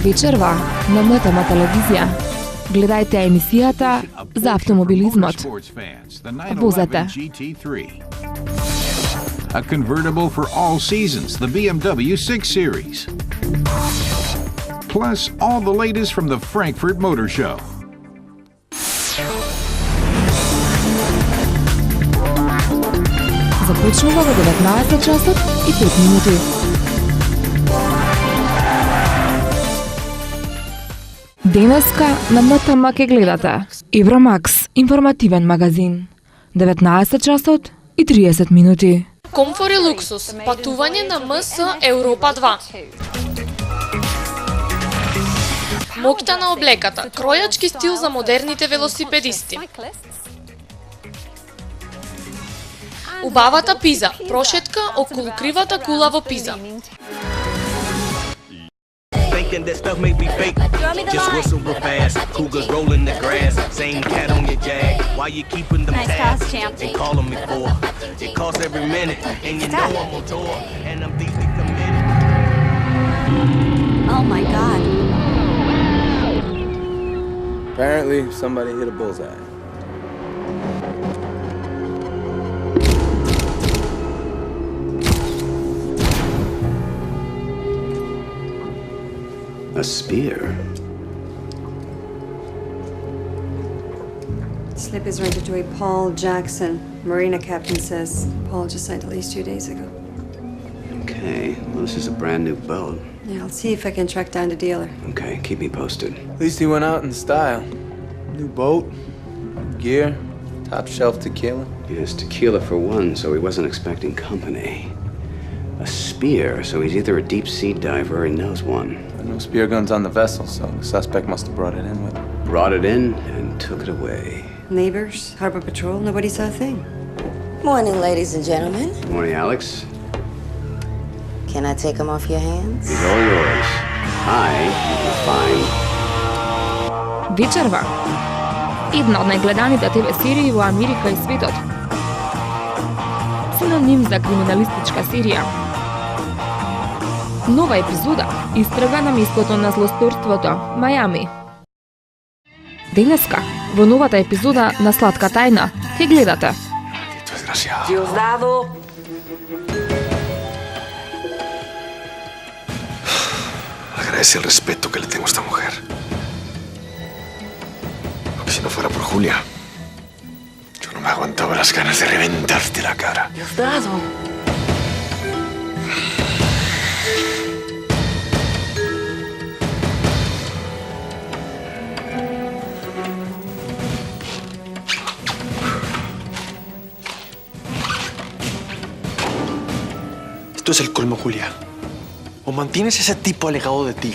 Вечерва на МТМ телевизија. Гледајте емисијата за автомобилизмот. Возете. A convertible for all seasons, the BMW 6 Series. Plus, all the latest from the Frankfurt Motor Show. Започнува во 19 часот и 5 минути. Денеска на МТМ ке гледате Евромакс, информативен магазин. 19 часот и 30 минути. Комфор и луксус. Патување на МС Европа 2. Моќта на облеката. Кројачки стил за модерните велосипедисти. Убавата Пиза. Прошетка околу кривата кула во Пиза. Thinking that stuff may be fake. Just whistle real fast. Cougars rolling the grass. Same cat on your jag. Why you keeping them tabs? They calling me for. It costs every minute. And you know I'm on tour. And I'm deeply committed. Oh my God. Apparently, somebody hit a bullseye. A spear? Slip is rented to a Paul Jackson. Marina captain says Paul just signed a lease 2 days ago. Okay, well, this is a brand new boat. Yeah, I'll see if I can track down the dealer. Okay, keep me posted. At least he went out in style. New boat, gear, top shelf tequila. Yes, tequila for one, so he wasn't expecting company. A spear, so he's either a deep-sea diver or he knows one. There are no spear guns on the vessel, so the suspect must have brought it in with him. Brought it in and took it away. Neighbors, harbor patrol, nobody saw a thing. Morning, ladies and gentlemen. Morning, Alex. Can I take them off your hands? He's all yours. Hi, you're fine. Вечерва. Една од најгледаните ТВ серии во Америка и светот. Синоним за криминалистичка серија. Нова епизода истрага на местото на злосторството, Мајами. Денеска, во новата епизода на Сладка тајна, ќе гледате. Диосдадо. Agradece el respeto que le tengo a esta mujer. Porque si no fuera por Julia, yo no me aguantaba las ganas de reventarte la cara. Diosdado. Esto es el colmo, Julia. O mantienes ese tipo alejado de ti,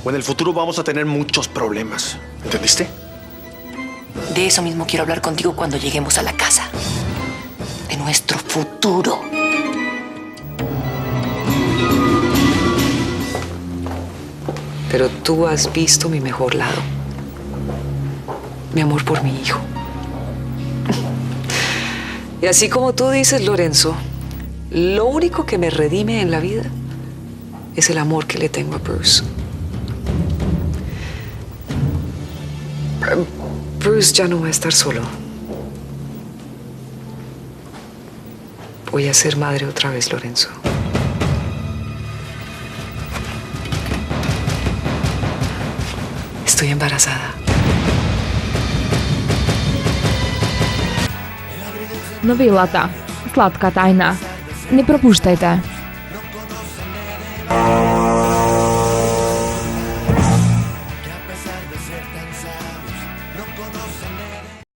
o en el futuro vamos a tener muchos problemas. ¿Entendiste? De eso mismo quiero hablar contigo cuando lleguemos a la casa. De nuestro futuro. Pero tú has visto mi mejor lado. Mi amor por mi hijo. Y así como tú dices, Lorenzo, lo único que me redime en la vida es el amor que le tengo a Bruce. Bruce ya no va a estar solo. Voy a ser madre otra vez, Lorenzo. Estoy embarazada. Новелата Сладка тајна. Не пропуштајте.